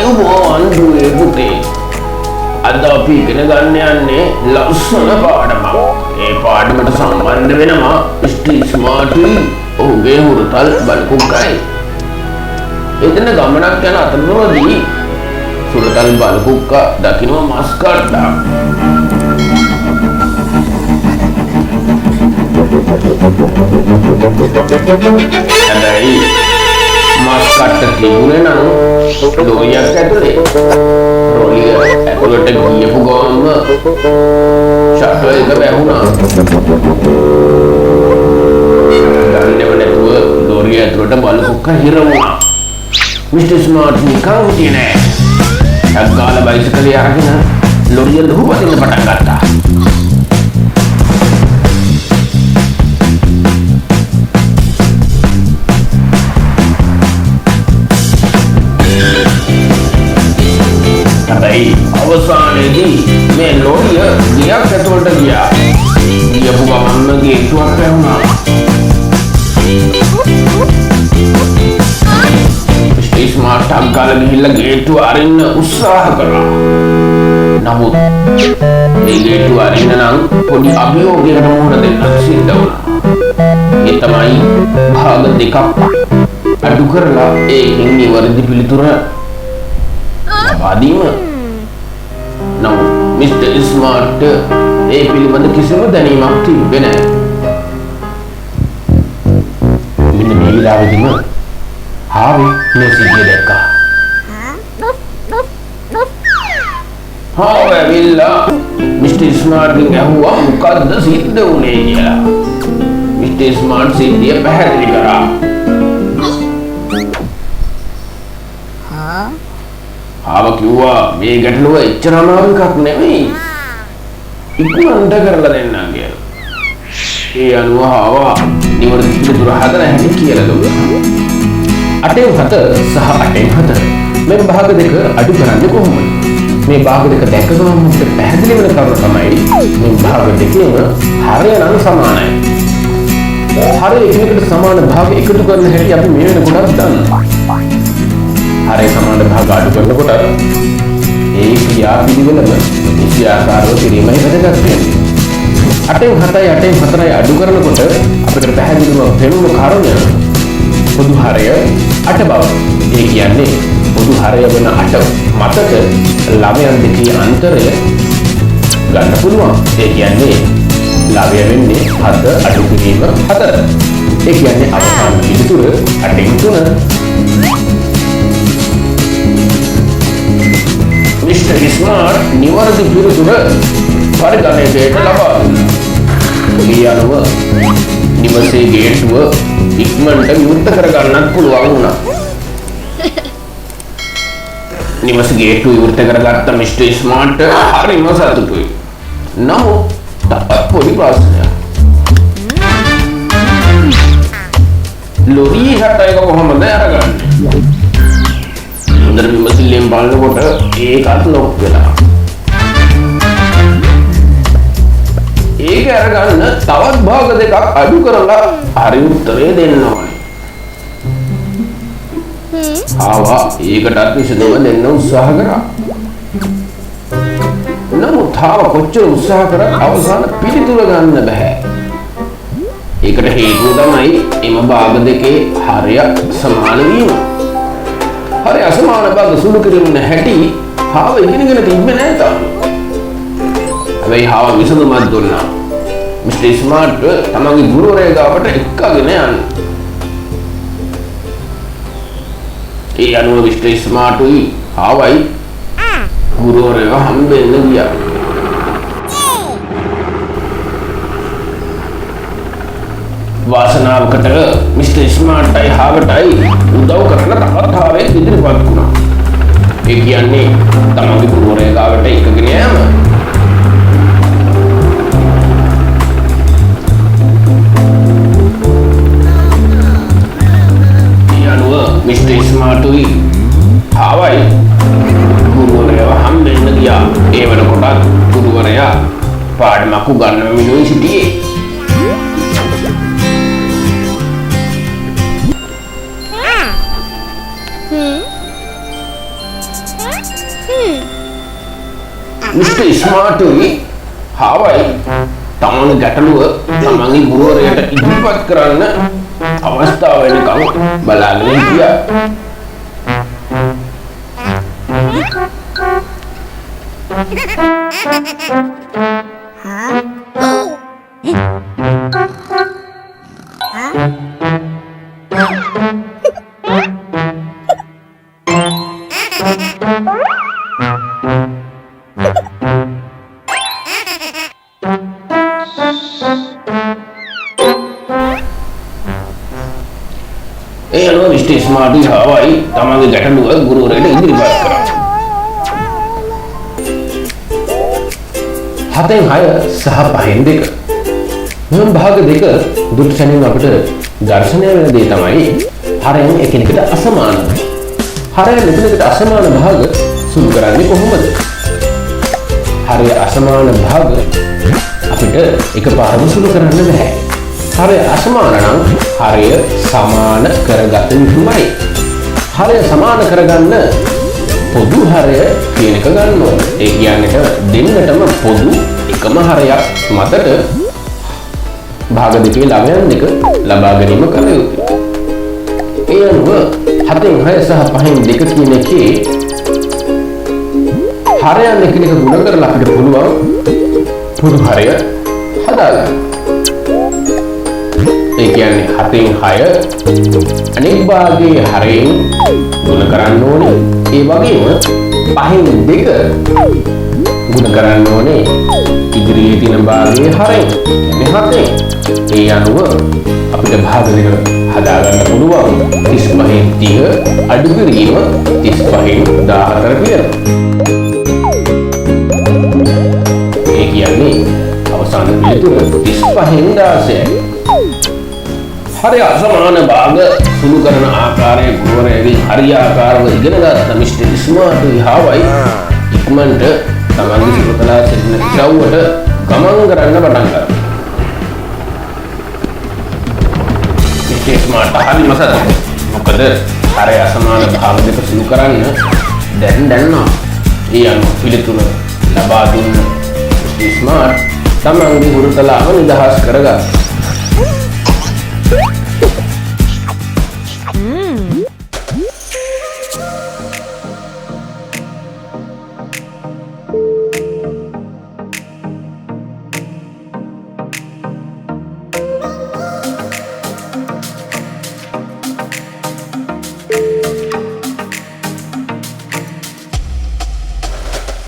අයුබෝවන් දුවේ පුතේ. අද අපි ඉගෙන ගන්න යන්නේ ලස්සන පාඩමක්. ඒ පාඩමට සම්බන්ධ වෙනවා ස්මාර්ට්ලි ඔහුගේ හුරතල් බලකුක්කයි. එතන ගමනක් යන අතරතුරදී හුරතල් බලකුක්කා දකින්න මස් කඩක්. හැබැයි මස් කට්ට තිබුණේ නම් ලෝරියක් ඇතුලේ. රොලිය ඇතුලට ගියපු ගමන්ම ෂටර් එක වැහුණා. දන්නේම නැතුව ලෝරිය ඇතුලට බලකුක්ක හිර වුණා. මිස්ටර් ස්මාර්ට් නිකන් හිටියේ නෑ. අග්ගාල බයිසිකලේ අරගෙන ලෝරිය ලුහුවදින්න පටන් ගත්තා. අවසානයේදී මේ ලෝරිය ගියක් ඇතුළට ගියා. ගියපු ගමන්ම ගේට්ටුවක් වැහුණා. මිස්ටර් ස්මාර්ට් අග්ගාල ගිහිල්ලා ගේට්ටුව අරින්න උත්සාහ කළා. නමුත් මේ ගේට්ටුව අරින්න නම් පොඩි අභියෝගයකට මුහුණ දෙන්න සිද්ධ වුණා. ඒ තමයි භාග දෙකක් අඩු කරලා ඒකින් නිවැරදි පිළිතුර ලබා දීම. නමුත් මිස්ටර් ස්මාර්ට් ඒ පිළිබඳ කිසිම දැනීමක් තිබෙන්නේ නැහැ. මෙන්න මේ විලාවේදීම හාවේ මේ සිද්ධිය දැක්කා. හාව ඇවිල්ලා මිස්ටර් ස්මාර්ට්ගෙන් ඇහුවා මොකද්ද සිද්ධ වුනේ කියලා. මිස්ටර් ස්මාර්ට් සිද්ධිය පැහැදිලි කරා. ආව කිව්වා මේ ගැටලුව එච්චර අමාරු එකක් නෙමෙයි. ඉක්මනට කරලා දෙන්නම් කියලා. ඒ අනුව ආවා නිවර්ති පිළිතුර හදලා හැටි කියලා දුන්නා. 8/7 සහ 8/7 මේ භාග දෙක අඩු කරන්නේ කොහොමද? මේ භාග දෙක දැක ගමන් අපිට පැහැදිලි වෙන කරුණ තමයි මේ භාග දෙකේම හරය නම් සමානයි. හරය එකිනෙකට සමාන භාග එකතු කරන හැටි අපි මේ වෙනකොටත් දන්නවා. හරය සමාන භාග අඩු කරනකොට ඒ ක්‍රියා පිළිවෙලම නිශ්චයාකාරව කිරීමයි වැදගත් වෙන්නේ. 8/7යි 8/4යි අඩු කරනකොට අපිට පැහැදිලිව පෙනුණු කාරණය පොදු හරය 8 බව. ඒ කියන්නේ පොදු හරය වෙන 8 මතක ළමයන් දෙකේ අන්තරය ගන්න පුළුවන්. ඒ කියන්නේ ළමය වෙන්නේ 7 අඩු කිරීම 4. ඒ කියන්නේ අවසාන පිළිතුර 8/3. මිස්ටර් ස්මාර්ට් නිවර්ති පිළිතුර පරිගණකයට ලබා දුන්නා. ඒ අනුව නිවසේ ගේට්ටුව ඉක්මනට විවෘත කරගන්නත් පුළුවන් වුණා. නිවස ගේට්ටුව විවෘත කරගත්ත මිස්ටර් ස්මාර්ට් හරිම සතුටුයි. නමුත් තවත් පොඩි ප්‍රශ්නයක්. ලෝරිය හට එක කොහොමද අරගන්නේ? හොඳට විමසිල්ලෙන් බලනකොට ඒකත් ලොක් වෙලා. ඒක අරගන්න තවත් භාග දෙකක් අඩු කරලා හරි උත්තරේ දෙන්න ඕනේ. ආවා ඒකටත් විසඳුම දෙන්න උත්සාහ කරා. නමුත් කොච්චර උත්සාහ කරත් අවසාන පිළිතුර ගන්න බෑ. ඒකට හේතුව තමයි එම භාග දෙකේ හරය සමාන වීම. හරි අසමාන භාග සුළු කිරීම හැටි හාව ඉගෙනගෙන තිබ්බේ නැහැ තාම. හැබැයි හාව විසඳුමක් දුන්නා. මිස්ටර් ස්මාර්ට් තමන්ගේ ගුරුවරයා ගාවට එක්කගෙන යන්න. ඒ අනුව මිස්ටර් ස්මාර්ට්යි හාවයි ගුරුවරයා හම්බෙන්න ගියා. වාසනාවකට මිස්ටර් ස්මාර්ට්යි හාවටයි උදව් කරන තවත් හාවෙක් ඉදිරිපත් වුණා. ඒ කියන්නේ තමන්ගේ ගුරුවරයා ගාවට එකගෙන යෑම. ඒ අනුව මිස්ටර් ස්මාර්ට්යි හාවයි ගුරුවරයාව හම්බෙන්න ගියා. ඒ වෙනකොටත් ගුරුවරයා පාඩමක් උගන්වමිනුයි සිටියේ. මිස්ටර් ස්මාර්ට්යි හාවයි තමන්ගේ ගැටලුව තමන්ගේ ගුරුවරයාට ඉදිරිපත් කරන්න අවස්ථාව වෙනකම් බලාගෙන හිටියා. ඒ අනුව මිස්ටර් ස්මාර්ට්යි හාවයි තමන්ගේ ගැටලුව ගුරුවරයාට ඉදිරිපත් කරා. 7න් 6 සහ 5න් 2 මෙම භාග දෙක දුට්ටසනින් අපිට දර්ශනය වෙන දේ තමයි හරයන් එකිනෙකට අසමාන. හරයන් එකිනෙකට අසමාන භාග සුළු කරන්නේ කොහොමද? හරය අසමාන භාග අපිට එකපාරම සුළු කරන්න බෑ. හරය අසමාන නම් හරය සමාන කරගත යුතුමයි. හරය සමාන කරගන්න පොදු හරය කියන එක ගන්න ඕනේ. ඒ කියන්නේ දෙන්නටම පොදු එකම හරයක් මතට භාග දෙකේ ළමයන් දෙක ලබා ගැනීම කළ යුතුයි. ඒ අනුව 7න් 6 සහ 5න් 2 කියන එකේ හරයන් එකිනෙක ගුණ කරලා අපිට පුළුවන් පොදු හරය හදාගන්න. ඒ කියන්නේ 7න් 6 අනෙක් භාගයේ හරයෙන් ගුණ කරන්න ඕනේ. ඒ වගේම 5න් 2 ගුණ කරන්න ඕනේ ඉදිරියේ තියෙන භාගයේ හරයෙන්. කියන්නේ 7න්. ඒ අනුව අපිට භාග දෙක හදාගන්න පුළුවන් 35න් 30 අඩු කිරීම 35න් 14 කියලා. ඒ කියන්නේ අවසාන පිළිතුර 35න් 16යි. හරි අසමාන භාග සුළු කරන ආකාරය ගුරුවරයාගෙන් හරියාකාරව ඉගෙන ගත්ත මිස්ටර් ස්මාර්ට්යි හාවයි ඉක්මනට තමන්ගේ සිරුතලා සිටින ඉරව්වට ගමන් කරන්න පටන් ගත්තා. මිස්ටර් ස්මාර්ට් හරි මසද මොකද හරි අසමාන භාග දෙක සුළු කරන්න දැන් දන්නවා. ඒ අනුව පිළිතුර ලබා දුන්න මිස්ටර් ස්මාර්ට් තමන්ගේ ගුරුතලාව නිදහස් කරගත්තා.